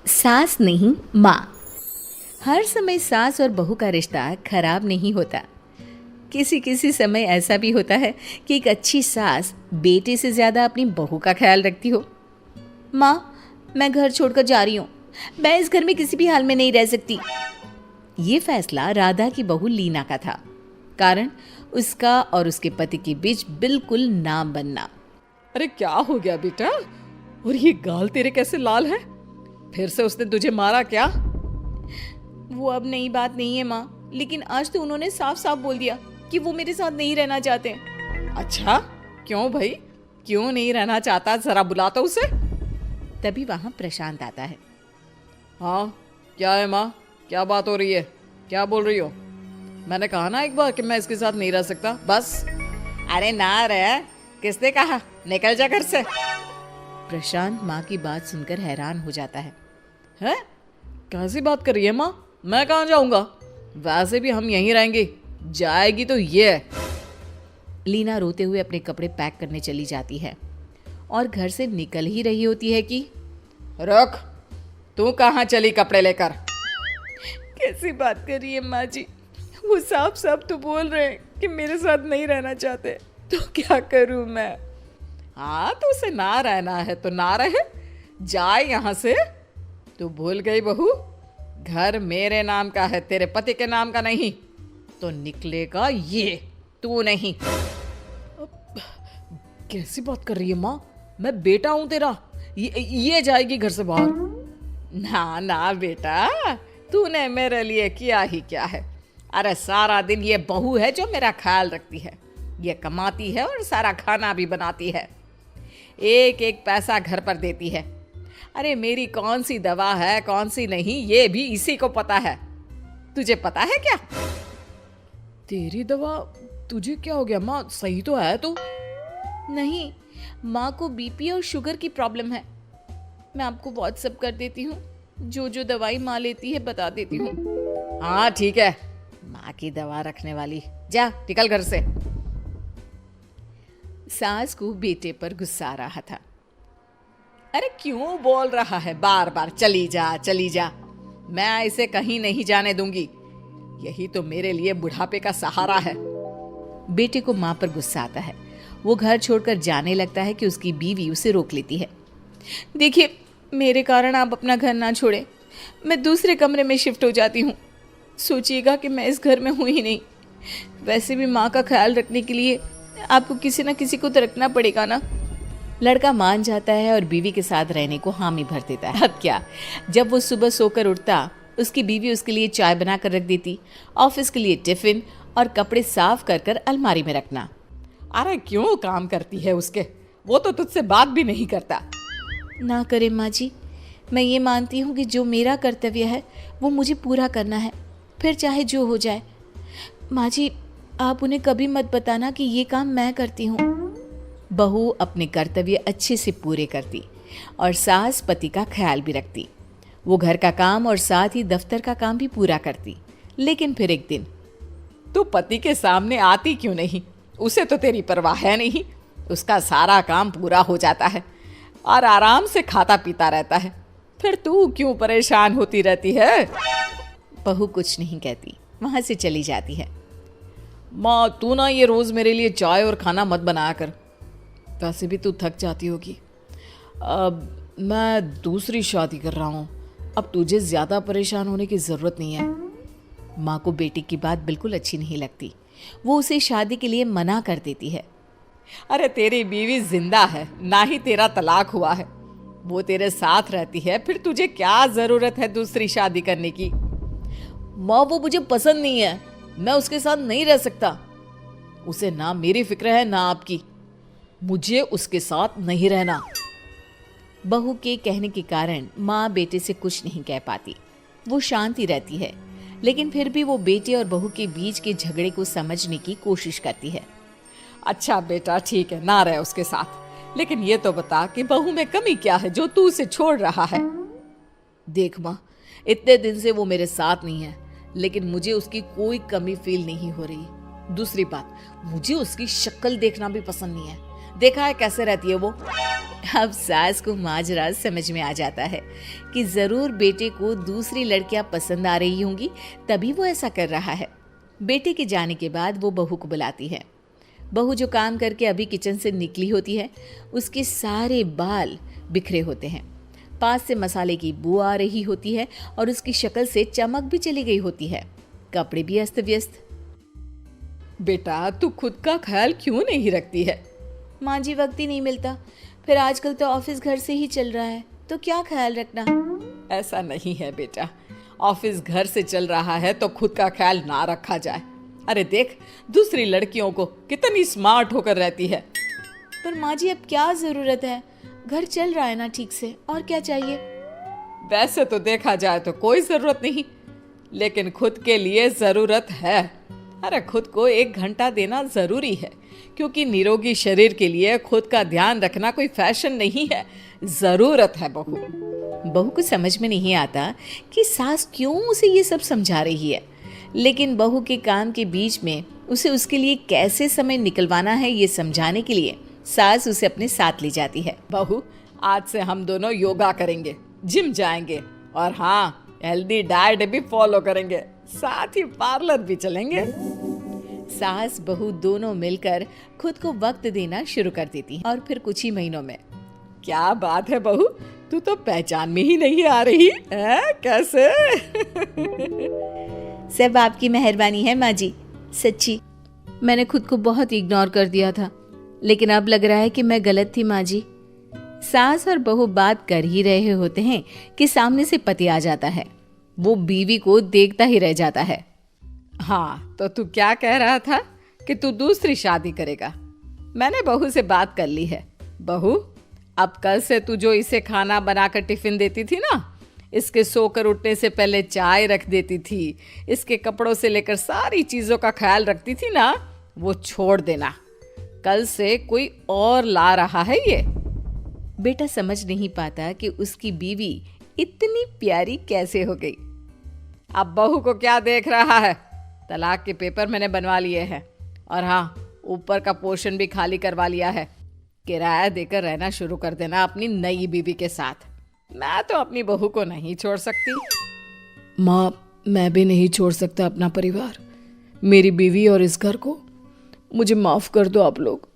सास नहीं माँ। हर समय सास और बहू का रिश्ता खराब नहीं होता। किसी किसी समय ऐसा भी होता है कि एक अच्छी सास बेटे से ज़्यादा अपनी बहू का ख्याल रखती हो। माँ, मैं घर छोड़कर जा रही हूँ। मैं इस घर में किसी भी हाल में नहीं रह सकती। ये फैसला राधा की बहू लीना का था। कारण उसका और उसके पति के बीच बिल्कुल ना बनना। अरे क्या हो गया बेटा? और ये गाल तेरे कैसे लाल है? फिर से उसने तुझे मारा क्या? वो अब नई बात नहीं है माँ, लेकिन आज तो उन्होंने साफ साफ बोल दिया कि वो मेरे साथ नहीं रहना चाहते। अच्छा, क्यों भाई? क्यों नहीं रहना चाहता? जरा बुला तो उसे। तभी वहां प्रशांत आता है। हाँ, क्या है माँ? क्या बात हो रही है? क्या बोल रही हो? मैंने कहा ना एक बार कि मैं इसके साथ नहीं रह सकता, बस। अरे ना रह, किसने कहा? निकल जा घर से। प्रशांत माँ की बात सुनकर हैरान हो जाता है। हैं? कैसी बात कर रही है माँ? मैं कहाँ जाऊंगा? वैसे भी हम यहीं रहेंगे। जाएगी तो ये। लीना रोते हुए अपने कपड़े पैक करने चली जाती है और घर से निकल ही रही होती है कि रुक, तू कहाँ चली कपड़े लेकर? कैसी बात कर रही है माँ जी? वो साफ साफ तो बोल रहे हैं कि मेरे साथ नहीं रहना चाहते, तो क्या करूँ मैं? हाँ, तो उसे ना रहना है तो ना रहे, जाए यहाँ से। तू भूल गई बहू, घर मेरे नाम का है, तेरे पति के नाम का नहीं। तो निकलेगा ये, तू नहीं। कैसी बात कर रही है माँ? मैं बेटा हूं तेरा। ये जाएगी घर से बाहर। ना ना बेटा, तूने मेरे लिए किया ही क्या है? अरे सारा दिन ये बहू है जो मेरा ख्याल रखती है। ये कमाती है और सारा खाना भी बनाती है। एक एक पैसा घर पर देती है। अरे मेरी कौन सी दवा है कौन सी नहीं, ये भी इसी को पता है। तुझे पता है क्या? तेरी दवा? तुझे क्या हो गया माँ? सही तो है तू? नहीं, माँ को बीपी और शुगर की प्रॉब्लम है। मैं आपको व्हाट्सएप कर देती हूँ, जो जो दवाई माँ लेती है बता देती हूँ। हाँ ठीक है, माँ की दवा रखने वाली। जा निकल घर से। सास को बेटे पर गुस्सा आ रहा था। अरे क्यों बोल रहा है बार बार चली जा चली जा? मैं इसे कहीं नहीं जाने दूंगी। यही तो मेरे लिए बुढ़ापे का सहारा है। बेटे को माँ पर गुस्सा आता है। वो घर छोड़कर जाने लगता है कि उसकी बीवी उसे रोक लेती है। देखिए, मेरे कारण आप अपना घर ना छोड़े। मैं दूसरे कमरे में शिफ्ट हो जाती हूँ। सोचिएगा कि मैं इस घर में हूँ ही नहीं। वैसे भी माँ का ख्याल रखने के लिए आपको किसी ना किसी को तो रखना पड़ेगा ना। लड़का मान जाता है और बीवी के साथ रहने को हामी भर देता है। अब क्या, जब वो सुबह सोकर उठता, उसकी बीवी उसके लिए चाय बना कर रख देती, ऑफिस के लिए टिफिन और कपड़े साफ कर कर अलमारी में रखना। अरे क्यों काम करती है उसके? वो तो तुझसे बात भी नहीं करता। ना करे माँ जी, मैं ये मानती हूँ कि जो मेरा कर्तव्य है वो मुझे पूरा करना है, फिर चाहे जो हो जाए। माँ जी, आप उन्हें कभी मत बताना कि ये काम मैं करती हूँ। बहू अपने कर्तव्य अच्छे से पूरे करती और सास पति का ख्याल भी रखती। वो घर का काम और साथ ही दफ्तर का काम भी पूरा करती। लेकिन फिर एक दिन, तू पति के सामने आती क्यों नहीं? उसे तो तेरी परवाह है नहीं। उसका सारा काम पूरा हो जाता है और आराम से खाता पीता रहता है। फिर तू क्यों परेशान होती रहती है? बहू कुछ नहीं कहती, वहां से चली जाती है। माँ, तू ना ये रोज मेरे लिए चाय और खाना मत बनाया कर। वैसे भी तू थक जाती होगी। अब मैं दूसरी शादी कर रहा हूँ। अब तुझे ज्यादा परेशान होने की जरूरत नहीं है। माँ को बेटी की बात बिल्कुल अच्छी नहीं लगती। वो उसे शादी के लिए मना कर देती है। अरे तेरी बीवी जिंदा है, ना ही तेरा तलाक हुआ है। वो तेरे साथ रहती है, फिर तुझे क्या जरूरत है दूसरी शादी करने की? माँ, वो मुझे पसंद नहीं है। मैं उसके साथ नहीं रह सकता। उसे ना मेरी फिक्र है ना आपकी। मुझे उसके साथ नहीं रहना। बहू के कहने के कारण माँ बेटे से कुछ नहीं कह पाती। वो शांति रहती है, लेकिन फिर भी वो बेटे और बहू के बीच के झगड़े को समझने की कोशिश करती है। अच्छा बेटा, ठीक है, ना रहे उसके साथ। लेकिन ये तो बता कि बहू में कमी क्या है जो तू उसे छोड़ रहा है? देख माँ, इतने दिन से वो मेरे साथ नहीं है, लेकिन मुझे उसकी कोई कमी फील नहीं हो रही। दूसरी बात, मुझे उसकी शक्ल देखना भी पसंद नहीं है। देखा है कैसे रहती है वो? अब सास को माजरा समझ में आ जाता है कि जरूर बेटे को दूसरी लड़कियां पसंद आ रही होंगी, तभी वो ऐसा कर रहा है। बेटे के जाने के बाद वो बहू को बुलाती है। बहू जो काम करके अभी किचन से निकली होती है, उसके सारे बाल बिखरे होते हैं, पास से मसाले की बू आ रही होती है और उसकी शक्ल से चमक भी चली गई होती है, कपड़े भी अस्त व्यस्त। बेटा तू खुद का ख्याल क्यों नहीं रखती है? माँ जी, वक्त ही नहीं मिलता, फिर आजकल तो ऑफिस घर से ही चल रहा है, तो क्या ख्याल रखना। ऐसा नहीं है बेटा, ऑफिस घर से चल रहा है तो खुद का ख्याल ना रखा जाए। अरे देख, दूसरी लड़कियों को कितनी स्मार्ट होकर रहती है। पर माँ जी, अब क्या जरूरत है, घर चल रहा है ना ठीक से, और क्या चाहिए। वैसे तो देखा जाए तो कोई जरूरत नहीं, लेकिन खुद के लिए जरूरत है। अरे खुद को 1 घंटा देना जरूरी है, क्योंकि निरोगी शरीर के लिए खुद का ध्यान रखना कोई फैशन नहीं है, जरूरत है। बहू को समझ में नहीं आता कि सास क्यों उसे ये सब समझा रही है, लेकिन बहू के काम के बीच में उसे उसके लिए कैसे समय निकलवाना है ये समझाने के लिए सास उसे अपने साथ ले जाती है। बहू, आज से हम दोनों योगा करेंगे, जिम जाएंगे और हाँ, हेल्दी डाइट भी फॉलो करेंगे, साथ ही पार्लर भी चलेंगे। सास बहू दोनों मिलकर खुद को वक्त देना शुरू कर देती हैं और फिर कुछ ही महीनों में। क्या बात है बहू, तू तो पहचान में ही नहीं आ रही है, कैसे? सब आपकी मेहरबानी है माँ जी, सच्ची मैंने खुद को बहुत इग्नोर कर दिया था, लेकिन अब लग रहा है कि मैं गलत थी माँ जी। सास और बहू बात कर ही रहे होते हैं कि सामने से पति आ जाता है। वो बीवी को देखता ही रह जाता है। हाँ, तो तू क्या कह रहा था कि तू दूसरी शादी करेगा? मैंने बहू से बात कर ली है। बहू, अब कल से तू जो इसे खाना बनाकर टिफिन देती थी ना, इसके सोकर उठने से पहले चाय रख देती थी, इसके कपड़ों से लेकर सारी चीजों का ख्याल रखती थी ना, वो छोड़ देना। कल से कोई और ला रहा है ये। बेटा समझ नहीं पाता कि उसकी बीवी इतनी प्यारी कैसे हो गई। अब बहू को क्या देख रहा है? तलाक के पेपर मैंने बनवा लिए हैं और हाँ, ऊपर का पोर्शन भी खाली करवा लिया है। किराया देकर रहना शुरू कर देना अपनी नई बीवी के साथ। मैं तो अपनी बहू को नहीं छोड़ सकती। माँ, मैं भी नहीं छोड़ सकता अपना परिवार, मेरी बीवी और इस घर को। मुझे माफ कर दो आप लोग।